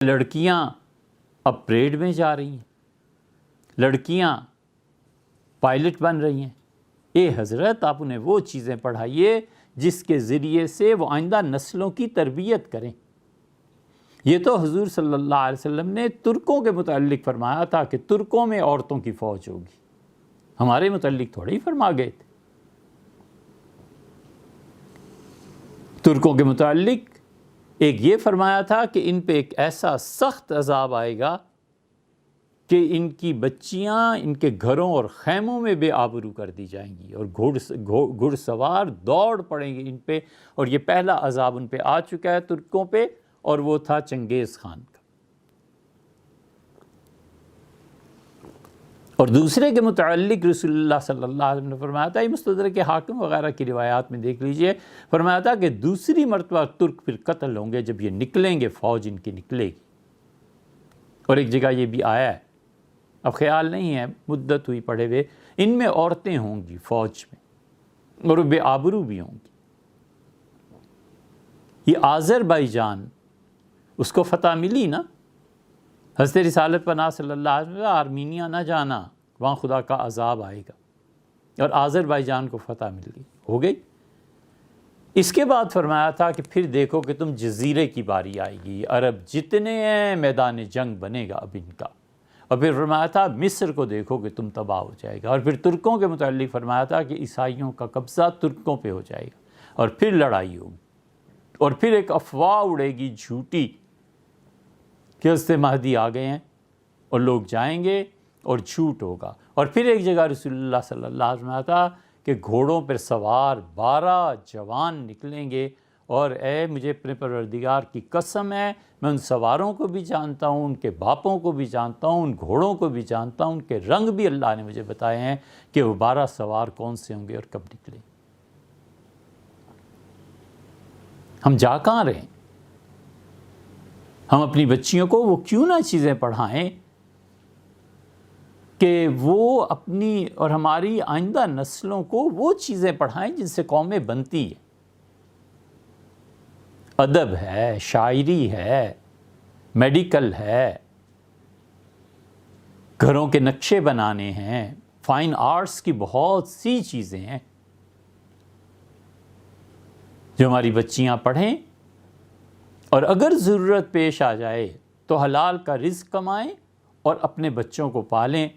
لڑکیاں اب پریڈ میں جا رہی ہیں، لڑکیاں پائلٹ بن رہی ہیں۔ اے حضرت، آپ انہیں وہ چیزیں پڑھائیے جس کے ذریعے سے وہ آئندہ نسلوں کی تربیت کریں۔ یہ تو حضور صلی اللہ علیہ وسلم نے ترکوں کے متعلق فرمایا تھا کہ ترکوں میں عورتوں کی فوج ہوگی، ہمارے متعلق تھوڑے ہی فرما گئے تھے۔ ترکوں کے متعلق ایک یہ فرمایا تھا کہ ان پہ ایک ایسا سخت عذاب آئے گا کہ ان کی بچیاں ان کے گھروں اور خیموں میں بے آبرو کر دی جائیں گی، اور گھڑ سوار دوڑ پڑیں گے ان پہ، اور یہ پہلا عذاب ان پہ آ چکا ہے ترکوں پہ، اور وہ تھا چنگیز خان کا۔ اور دوسرے کے متعلق رسول اللہ صلی اللہ علیہ وسلم نے فرمایا تھا، یہ مستدرک حاکم وغیرہ کی روایات میں دیکھ لیجئے، فرمایا تھا کہ دوسری مرتبہ ترک پھر قتل ہوں گے جب یہ نکلیں گے، فوج ان کی نکلے گی۔ اور ایک جگہ یہ بھی آیا ہے، اب خیال نہیں ہے، مدت ہوئی پڑھے ہوئے، ان میں عورتیں ہوں گی فوج میں، اور بے آبرو بھی ہوں گی۔ یہ آذربائیجان، اس کو فتح ملی نا، حضرت رسالت پناہ صلی اللہ علیہ وسلم، آرمینیا نہ جانا، وہاں خدا کا عذاب آئے گا، اور آذربائیجان کو فتح مل گئی، ہو گئی۔ اس کے بعد فرمایا تھا کہ پھر دیکھو کہ تم جزیرے کی باری آئے گی، عرب جتنے ہیں میدان جنگ بنے گا اب ان کا۔ اور پھر فرمایا تھا مصر کو دیکھو کہ تم تباہ ہو جائے گا۔ اور پھر ترکوں کے متعلق فرمایا تھا کہ عیسائیوں کا قبضہ ترکوں پہ ہو جائے گا، اور پھر لڑائی ہوگی، اور پھر ایک افواہ اڑے گی جھوٹی کہ حضرت مہدی آ گئے ہیں، اور لوگ جائیں گے اور جھوٹ ہوگا۔ اور پھر ایک جگہ رسول اللہ صلی اللہ علیہ وسلم تھا کہ گھوڑوں پر سوار 12 جوان نکلیں گے، اور اے مجھے اپنے پروردگار کی قسم ہے، میں ان سواروں کو بھی جانتا ہوں، ان کے باپوں کو بھی جانتا ہوں، ان گھوڑوں کو بھی جانتا ہوں، ان کے رنگ بھی اللہ نے مجھے بتائے ہیں کہ وہ 12 سوار کون سے ہوں گے اور کب نکلیں۔ ہم جا کہاں رہے ہیں؟ ہم اپنی بچیوں کو وہ کیوں نہ چیزیں پڑھائیں کہ وہ اپنی اور ہماری آئندہ نسلوں کو وہ چیزیں پڑھائیں جن سے قومیں بنتی ہیں۔ ادب ہے، شاعری ہے، میڈیکل ہے، گھروں کے نقشے بنانے ہیں، فائن آرٹس کی بہت سی چیزیں ہیں جو ہماری بچیاں پڑھیں، اور اگر ضرورت پیش آ جائے تو حلال کا رزق کمائیں اور اپنے بچوں کو پالیں۔